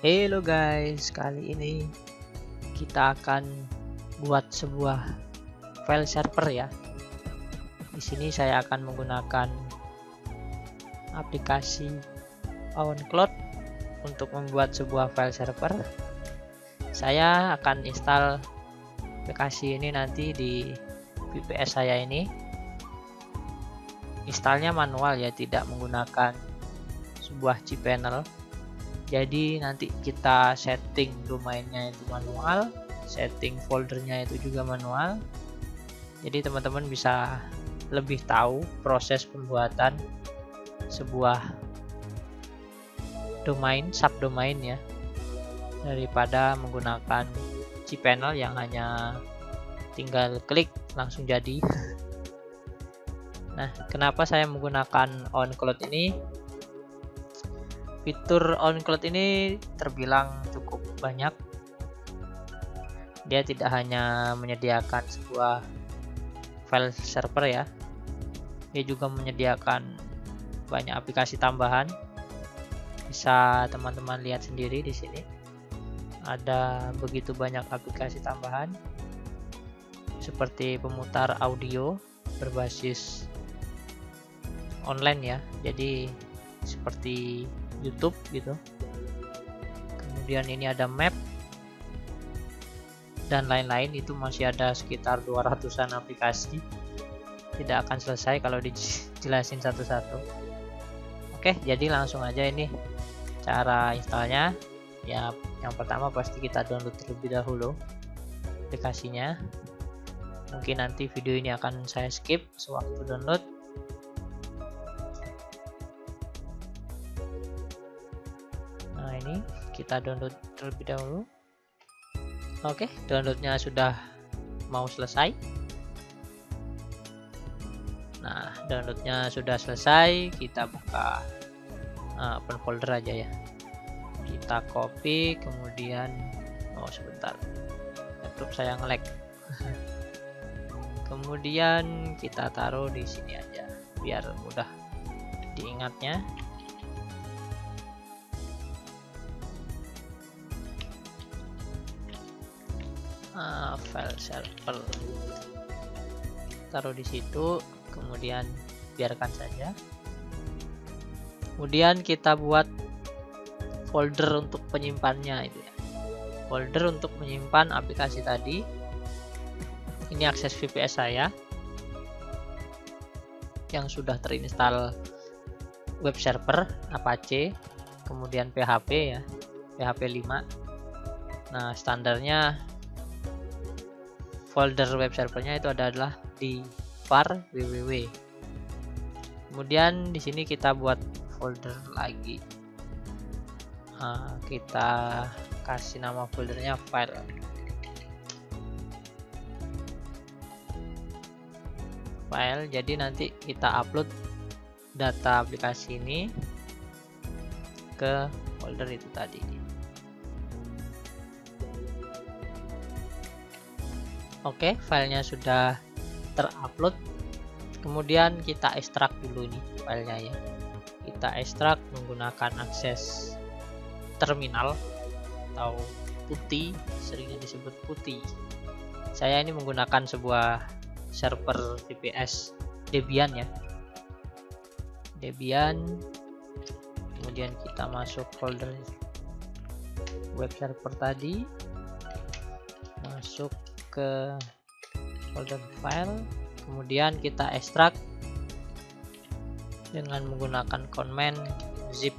Halo guys, kali ini kita akan buat sebuah file server ya. Di sini saya akan menggunakan aplikasi OwnCloud untuk membuat sebuah file server. Saya akan install aplikasi ini nanti di VPS saya ini. Installnya manual ya, tidak menggunakan sebuah cPanel. Jadi nanti kita setting domainnya itu manual, setting foldernya itu juga manual. Jadi teman-teman bisa lebih tahu proses pembuatan sebuah domain, subdomain ya, daripada menggunakan cPanel yang hanya tinggal klik langsung jadi. Nah, kenapa saya menggunakan OwnCloud ini? Fitur OwnCloud ini terbilang cukup banyak. Dia tidak hanya menyediakan sebuah file server ya, dia juga menyediakan banyak aplikasi tambahan. Bisa teman-teman lihat sendiri di sini. Ada begitu banyak aplikasi tambahan seperti pemutar audio berbasis online ya. Jadi seperti YouTube gitu. Kemudian ini ada map dan lain-lain, itu masih ada sekitar 200-an aplikasi. Tidak akan selesai kalau dijelasin satu-satu. Oke, jadi langsung aja ini cara installnya. Ya, yang pertama pasti kita download terlebih dahulu aplikasinya. Mungkin nanti video ini akan saya skip sewaktu download. Nah, ini kita download terlebih dahulu. Oke, downloadnya sudah mau selesai. Nah, downloadnya sudah selesai. Kita buka open folder aja ya. Kita copy, kemudian sebentar, laptop saya nge-lag. Kemudian kita taruh di sini aja biar mudah diingatnya. File server taruh di situ, kemudian biarkan saja. Kemudian kita buat folder untuk penyimpannya itu ya. Folder untuk menyimpan aplikasi tadi. Ini akses VPS saya yang sudah terinstall web server Apache, kemudian PHP ya, PHP 5. Nah, standarnya folder web servernya itu adalah di var www. Kemudian di sini kita buat folder lagi. Kita kasih nama foldernya file. Jadi nanti kita upload data aplikasi ini ke folder itu tadi. Oke, filenya sudah terupload. Kemudian kita ekstrak dulu nih filenya ya. Kita ekstrak menggunakan akses terminal atau PuTTY, seringnya disebut PuTTY. Saya ini menggunakan sebuah server VPS Debian ya. Debian. Kemudian kita masuk folder web server tadi. Masuk ke folder file, kemudian kita ekstrak dengan menggunakan command zip.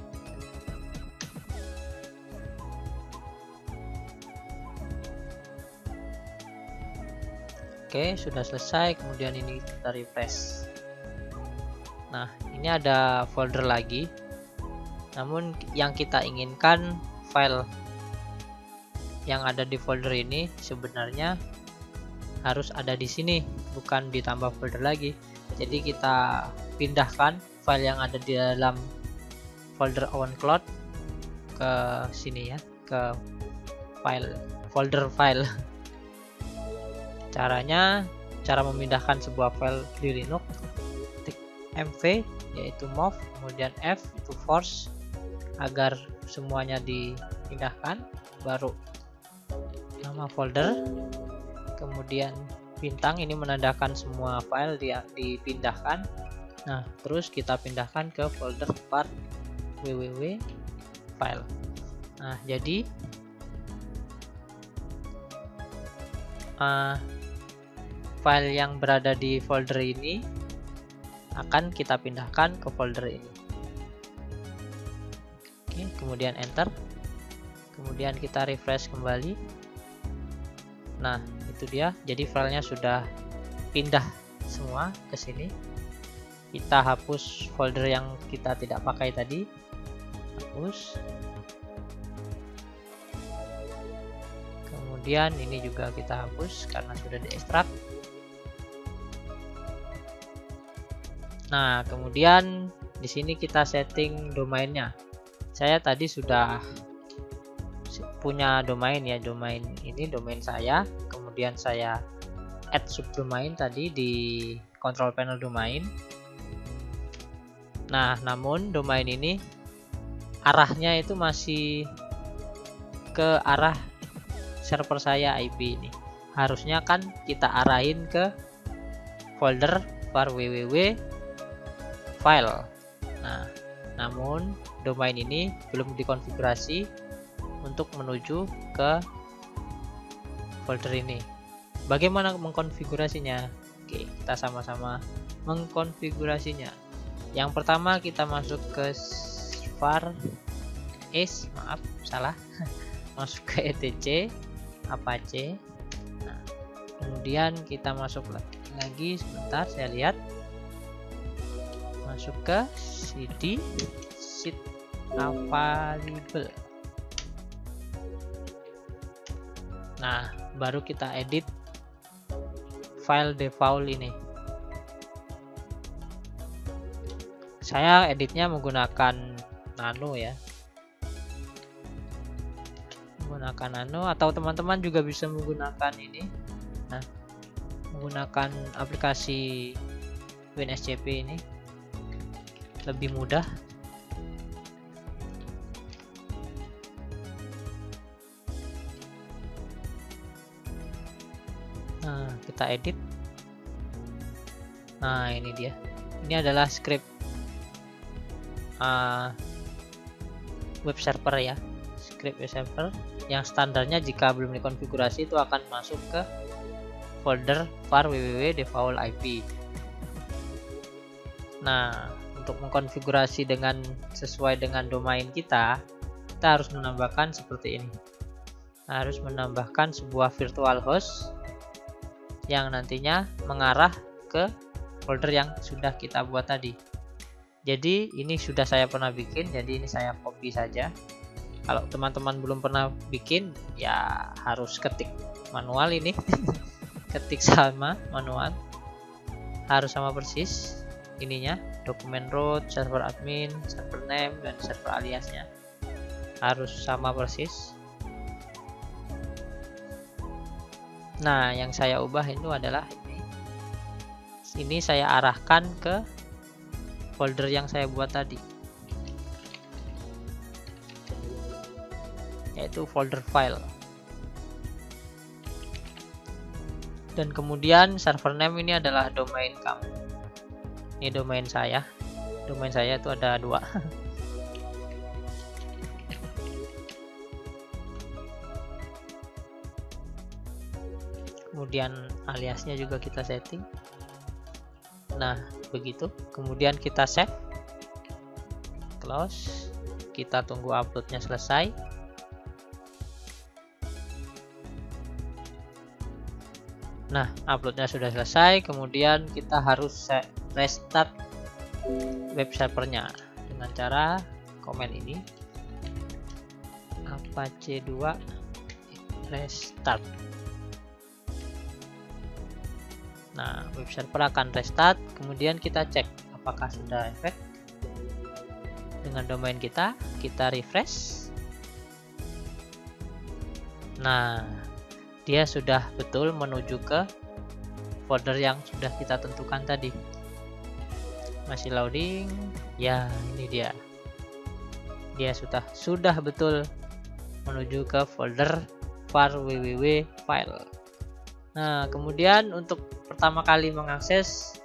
Oke, sudah selesai. Kemudian ini kita refresh. Nah, ini ada folder lagi, namun yang kita inginkan file yang ada di folder ini sebenarnya harus ada di sini, bukan ditambah folder lagi. Jadi kita pindahkan file yang ada di dalam folder OwnCloud ke sini ya, ke folder file. Cara memindahkan sebuah file di Linux, ketik mv yaitu move, kemudian F itu force, agar semuanya pindahkan, baru nama folder, kemudian bintang ini menandakan semua file dipindahkan. Nah, terus kita pindahkan ke folder var www file. Nah, jadi file yang berada di folder ini akan kita pindahkan ke folder ini. Oke, kemudian enter, kemudian kita refresh kembali. Nah, itu dia, jadi filenya sudah pindah semua ke sini. Kita hapus folder yang kita tidak pakai tadi, hapus. Kemudian ini juga kita hapus karena sudah diekstrak. Nah, kemudian di sini kita setting domainnya. Saya tadi sudah punya domain ya, domain ini domain saya. Kemudian saya add subdomain tadi di control panel domain. Nah, namun domain ini arahnya itu masih ke arah server saya IP ini. Harusnya kan kita arahin ke folder var www file. Nah, namun domain ini belum dikonfigurasi untuk menuju ke folder ini. Bagaimana mengkonfigurasinya? Oke, kita sama-sama mengkonfigurasinya. Yang pertama kita masuk ke masuk ke etc apache. Nah, kemudian kita masuk lagi, sebentar saya lihat, masuk ke cd sit available. Nah, baru kita edit file default ini. Saya editnya menggunakan nano ya, menggunakan nano, atau teman-teman juga bisa menggunakan ini. Nah, menggunakan aplikasi WinSCP ini lebih mudah. Nah, kita edit. Nah, ini dia. Ini adalah script web server ya, script web server yang standarnya jika belum dikonfigurasi itu akan masuk ke folder var www default IP. Nah, untuk mengkonfigurasi dengan sesuai dengan domain kita harus menambahkan seperti ini. Harus menambahkan sebuah virtual host yang nantinya mengarah ke folder yang sudah kita buat tadi. Jadi ini sudah saya pernah bikin, jadi ini saya copy saja. Kalau teman-teman belum pernah bikin, ya harus ketik manual ini. Ketik sama manual, harus sama persis ininya, dokumen root, server admin, server name, dan server aliasnya harus sama persis. Nah, yang saya ubah itu adalah ini saya arahkan ke folder yang saya buat tadi, yaitu folder file. Dan kemudian server name ini adalah domain kamu. Ini domain saya. Domain saya itu ada 2. Kemudian aliasnya juga kita setting. Nah, begitu. Kemudian kita save, close, kita tunggu uploadnya selesai. Nah, uploadnya sudah selesai. Kemudian kita harus restart web servernya dengan cara komen ini, apache 2 restart. Nah, web server akan restart. Kemudian kita cek apakah sudah efek dengan domain kita. Kita refresh. Nah, dia sudah betul menuju ke folder yang sudah kita tentukan tadi. Masih loading. Ya, ini dia. Dia sudah betul menuju ke folder var www file. Nah, kemudian untuk pertama kali mengakses,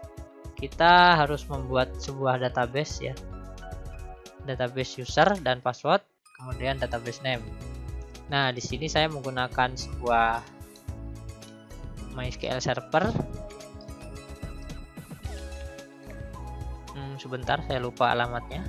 kita harus membuat sebuah database ya. Database user dan password, kemudian database name. Nah, di sini saya menggunakan sebuah MySQL server. Sebentar, saya lupa alamatnya.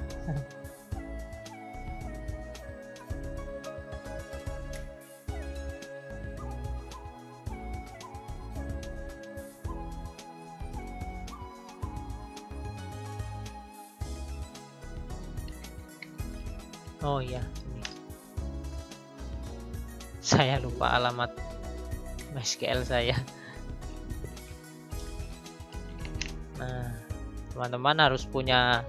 Oh iya, ini. Saya lupa alamat MySQL saya. Nah, teman-teman harus punya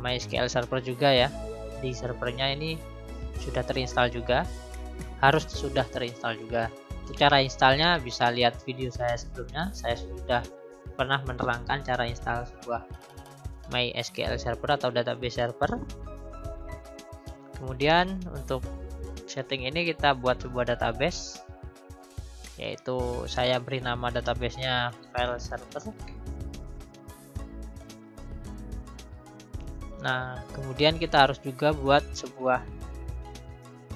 MySQL server juga ya. Di servernya ini sudah terinstall juga, harus sudah terinstall juga. Untuk cara installnya bisa lihat video saya sebelumnya. Saya sudah pernah menerangkan cara install sebuah MySQL server atau database server. Kemudian untuk setting ini kita buat sebuah database, yaitu saya beri nama databasenya file server. Nah, kemudian kita harus juga buat sebuah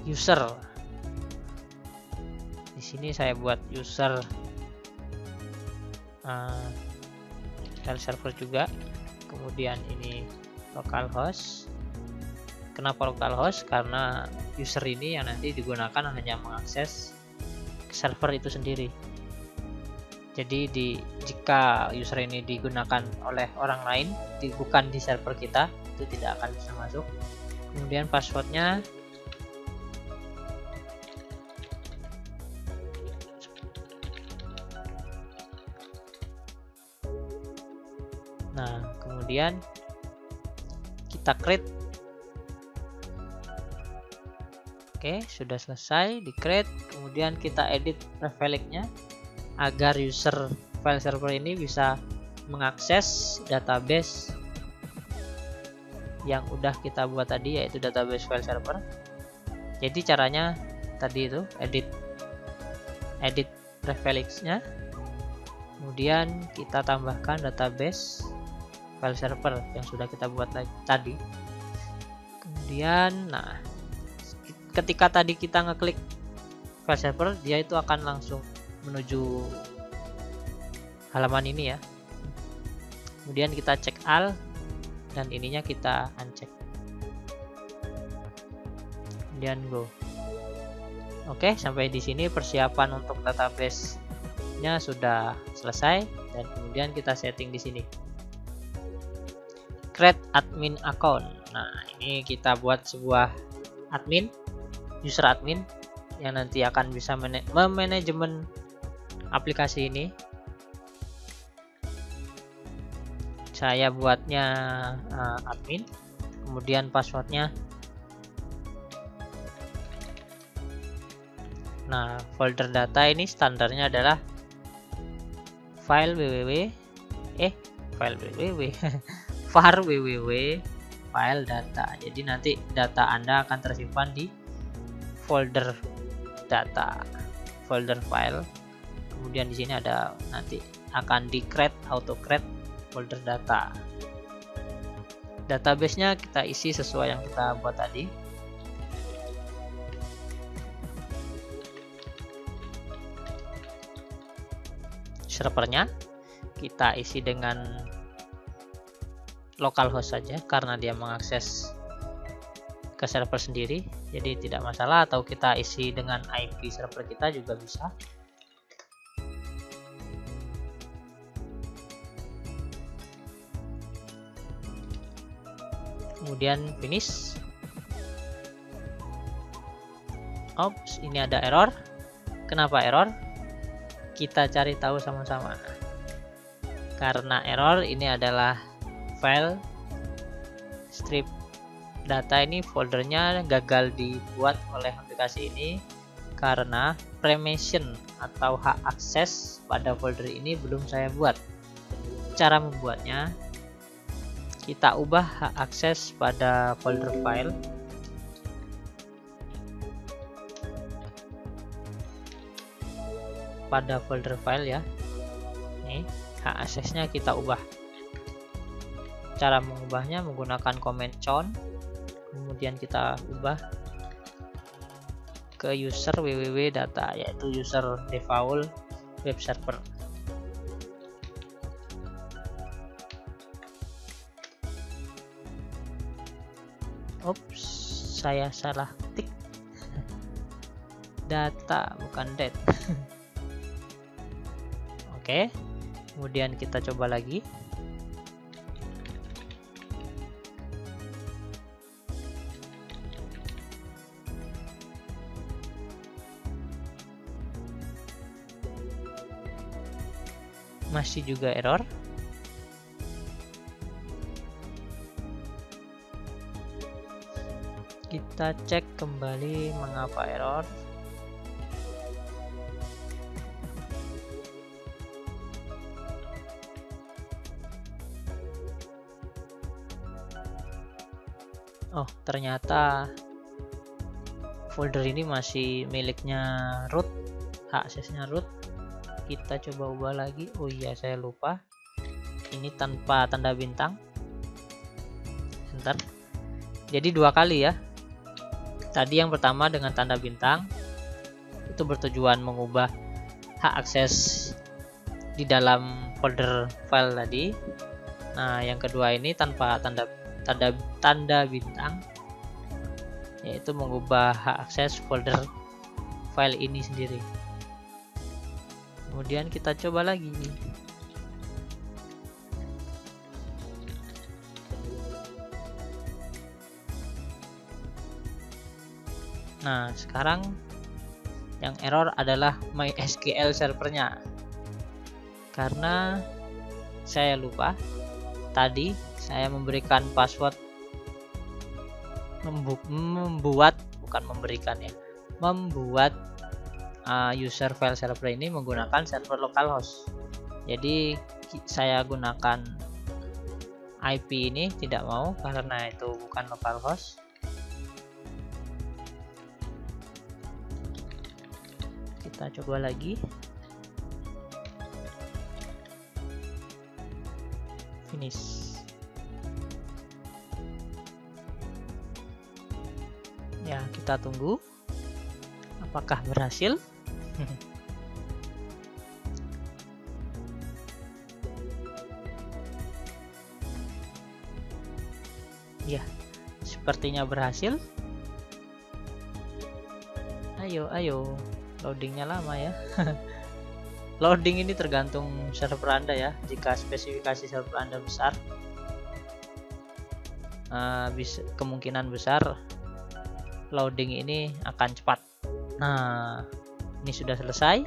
user. Di sini saya buat user file server juga. Kemudian ini localhost. Kenapa localhost? Karena user ini yang nanti digunakan hanya mengakses server itu sendiri. Jadi jika user ini digunakan oleh orang lain, bukan di server kita, itu tidak akan bisa masuk. Kemudian passwordnya nah, kemudian kita create. Oke, sudah selesai di create. Kemudian kita edit prefix-nya agar user file server ini bisa mengakses database yang udah kita buat tadi, yaitu database file server. Jadi caranya tadi itu edit prefix-nya, kemudian kita tambahkan database file server yang sudah kita buat tadi. Kemudian nah, ketika tadi kita ngeklik file server, dia itu akan langsung menuju halaman ini ya. Kemudian kita cek all dan ininya kita uncheck. Kemudian go. Oke, sampai di sini persiapan untuk database-nya sudah selesai, dan kemudian kita setting di sini. Create admin account. Nah, ini kita buat sebuah admin, user admin yang nanti akan bisa memanajemen aplikasi ini. Saya buatnya admin, kemudian passwordnya. Nah, folder data ini standarnya adalah file var www file data. Jadi nanti data Anda akan tersimpan di folder data, folder file. Kemudian di sini ada nanti akan di create, auto create folder data. Database-nya kita isi sesuai yang kita buat tadi. Servernya kita isi dengan localhost saja karena dia mengakses ke server sendiri, jadi tidak masalah, atau kita isi dengan IP server kita juga bisa. Kemudian finish. Oops, ini ada error. Kenapa error? Kita cari tahu sama-sama. Karena error ini adalah file strip data, ini foldernya gagal dibuat oleh aplikasi ini karena permission atau hak akses pada folder ini belum saya buat. Cara membuatnya, kita ubah hak akses pada folder file. pada folder file ya. Nih, hak aksesnya kita ubah. Cara mengubahnya menggunakan command chown, kemudian kita ubah ke user www data, yaitu user default web server. Ups, saya salah ketik. Data bukan det. Oke, kemudian kita coba lagi. Masih juga error. Kita cek kembali mengapa error. Oh, ternyata folder ini masih miliknya root, hak aksesnya root. Kita coba ubah lagi. Oh iya, saya lupa. Ini tanpa tanda bintang. Bentar. Jadi dua kali ya. Tadi yang pertama dengan tanda bintang, itu bertujuan mengubah hak akses di dalam folder file tadi. Nah, yang kedua ini tanpa tanda bintang, yaitu mengubah hak akses folder file ini sendiri. Kemudian kita coba lagi. Nah, sekarang yang error adalah MySQL servernya, karena saya lupa tadi saya memberikan password membuat user file server ini menggunakan server localhost. Jadi saya gunakan IP ini tidak mau karena itu bukan localhost. Kita coba lagi. Finish. Ya, kita tunggu apakah berhasil. Ya, sepertinya berhasil. Ayo, loadingnya lama ya. Loading ini tergantung server Anda ya. Jika spesifikasi server Anda besar, kemungkinan besar loading ini akan cepat. Nah, ini sudah selesai.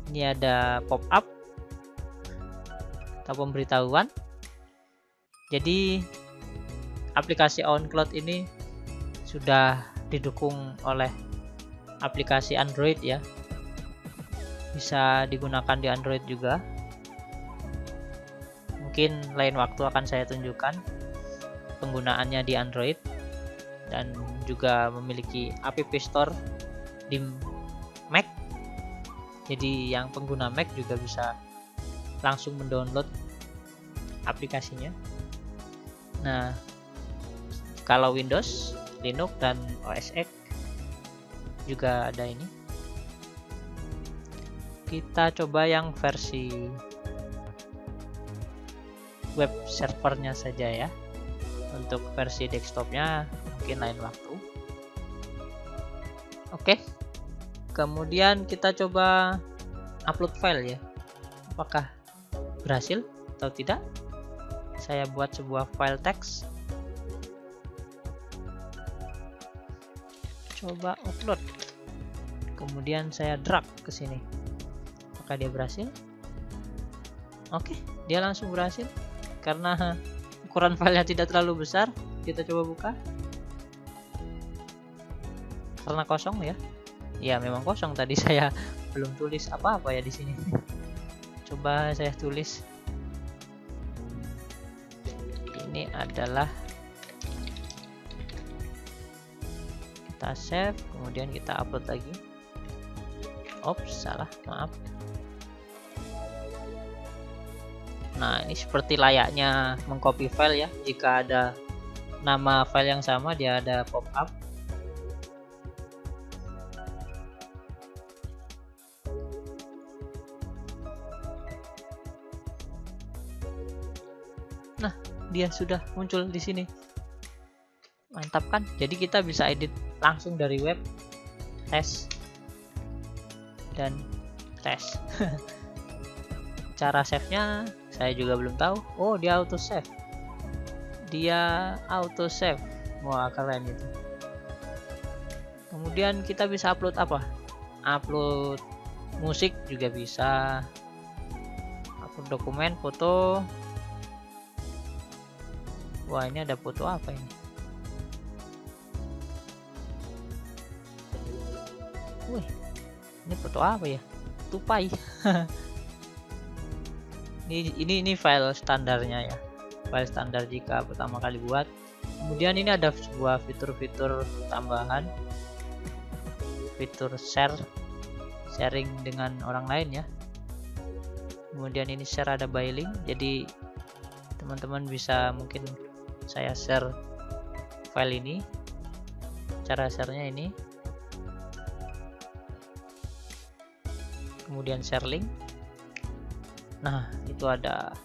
Ini ada pop-up atau pemberitahuan. Jadi aplikasi OnCloud ini sudah didukung oleh aplikasi Android ya. Bisa digunakan di Android juga. Mungkin lain waktu akan saya tunjukkan penggunaannya di Android, dan juga memiliki App Store di Mac. Jadi yang pengguna Mac juga bisa langsung mendownload aplikasinya. Nah, kalau Windows, Linux, dan OS X juga ada ini. Kita coba yang versi web servernya saja ya. Untuk versi desktopnya mungkin lain waktu. Oke. Kemudian kita coba upload file ya. Apakah berhasil atau tidak? Saya buat sebuah file teks. Coba upload. Kemudian saya drag ke sini. Apakah dia berhasil? Oke, dia langsung berhasil karena ukuran filenya tidak terlalu besar. Kita coba buka. Karena kosong ya. Ya, memang kosong. Tadi saya belum tulis apa-apa ya di sini. Coba saya tulis. Ini adalah, kita save, kemudian kita upload lagi. salah, maaf. Nah, ini seperti layaknya mengcopy file ya. Jika ada nama file yang sama, dia ada pop-up. Nah, dia sudah muncul di sini. Mantap kan? Jadi kita bisa edit langsung dari web, tes dan tes. Cara save-nya saya juga belum tahu. Oh, dia auto save. Wah, keren itu. Kemudian kita bisa upload apa? Upload musik juga bisa. Upload dokumen, foto. Wah, ini ada foto apa ini? Wih, ini foto apa ya? Tupai. Ini file standarnya ya, file standar jika pertama kali buat. Kemudian ini ada sebuah fitur-fitur tambahan, fitur sharing dengan orang lain ya. Kemudian ini share ada by link, jadi teman-teman bisa, mungkin saya share file ini. Cara share-nya ini, kemudian share link. Nah, itu ada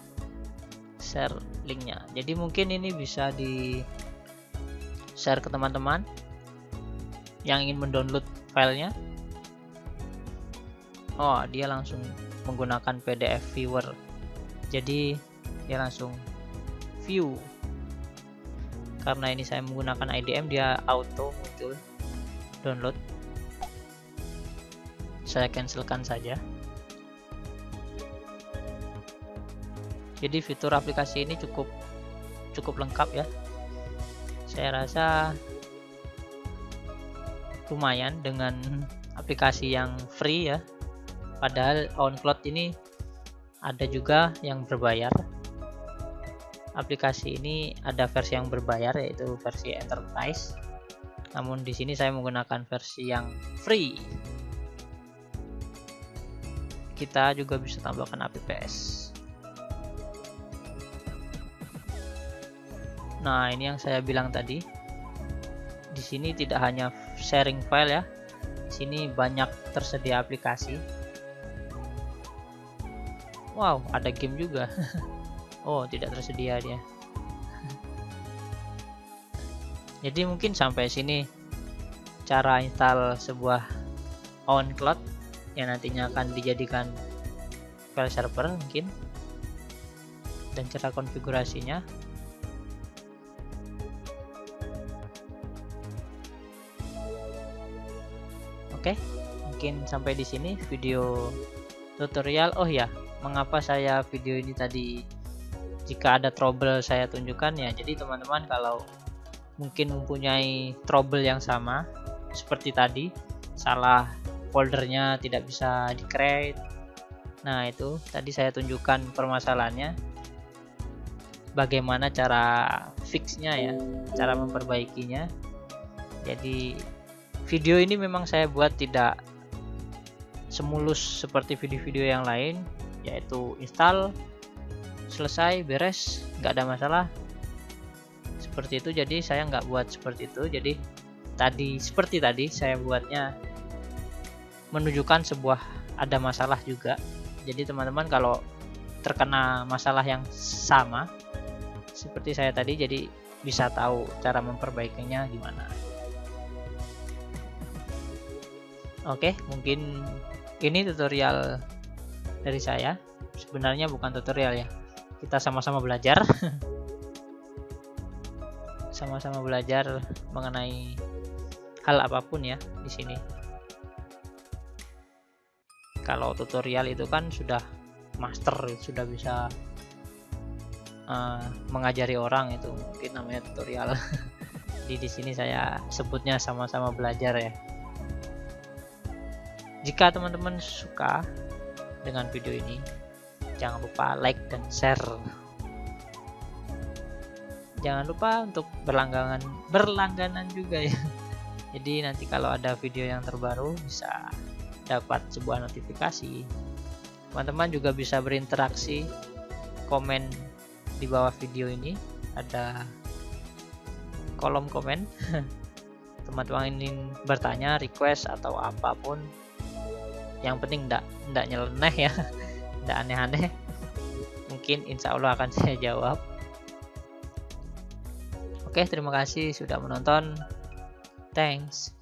share linknya. Jadi mungkin ini bisa di share ke teman-teman yang ingin mendownload filenya. Oh, dia langsung menggunakan PDF viewer. Jadi dia langsung view. Karena ini saya menggunakan IDM, dia auto muncul download. Saya cancelkan saja. Jadi fitur aplikasi ini cukup lengkap ya. Saya rasa lumayan dengan aplikasi yang free ya. Padahal OnCloud ini ada juga yang berbayar. Aplikasi ini ada versi yang berbayar, yaitu versi Enterprise. Namun di sini saya menggunakan versi yang free. Kita juga bisa tambahkan apps. Nah, ini yang saya bilang tadi. Di sini tidak hanya sharing file ya. Di sini banyak tersedia aplikasi. Wow, ada game juga. Oh, tidak tersedia dia. Jadi mungkin sampai sini cara install sebuah OnCloud yang nantinya akan dijadikan file server mungkin, dan cara konfigurasinya. Oke, mungkin sampai di sini video tutorial. Oh ya, mengapa saya video ini tadi, jika ada trouble saya tunjukkan ya. Jadi teman-teman kalau mungkin mempunyai trouble yang sama seperti tadi, salah foldernya tidak bisa di create. Nah, itu tadi saya tunjukkan permasalahannya, bagaimana cara fixnya ya, cara memperbaikinya. Jadi video ini memang saya buat tidak semulus seperti video-video yang lain, yaitu install, selesai, beres, nggak ada masalah seperti itu. Jadi saya nggak buat seperti itu. Jadi seperti tadi saya buatnya menunjukkan sebuah ada masalah juga. Jadi teman-teman kalau terkena masalah yang sama seperti saya tadi, jadi bisa tahu cara memperbaikinya gimana. Oke, mungkin ini tutorial dari saya. Sebenarnya bukan tutorial ya, kita sama-sama belajar. Sama-sama belajar mengenai hal apapun ya di sini. Kalau tutorial itu kan sudah master, sudah bisa mengajari orang, itu mungkin namanya tutorial. Jadi di sini saya sebutnya sama-sama belajar ya. Jika teman-teman suka dengan video ini, jangan lupa like dan share. Jangan lupa untuk berlangganan juga ya. Jadi nanti kalau ada video yang terbaru bisa dapat sebuah notifikasi. Teman-teman juga bisa berinteraksi, komen di bawah video ini, ada kolom komen. Teman-teman ingin bertanya, request atau apapun, yang penting ndak nyeleneh ya, ndak aneh-aneh. Mungkin insya Allah akan saya jawab. Oke, terima kasih sudah menonton. Thanks.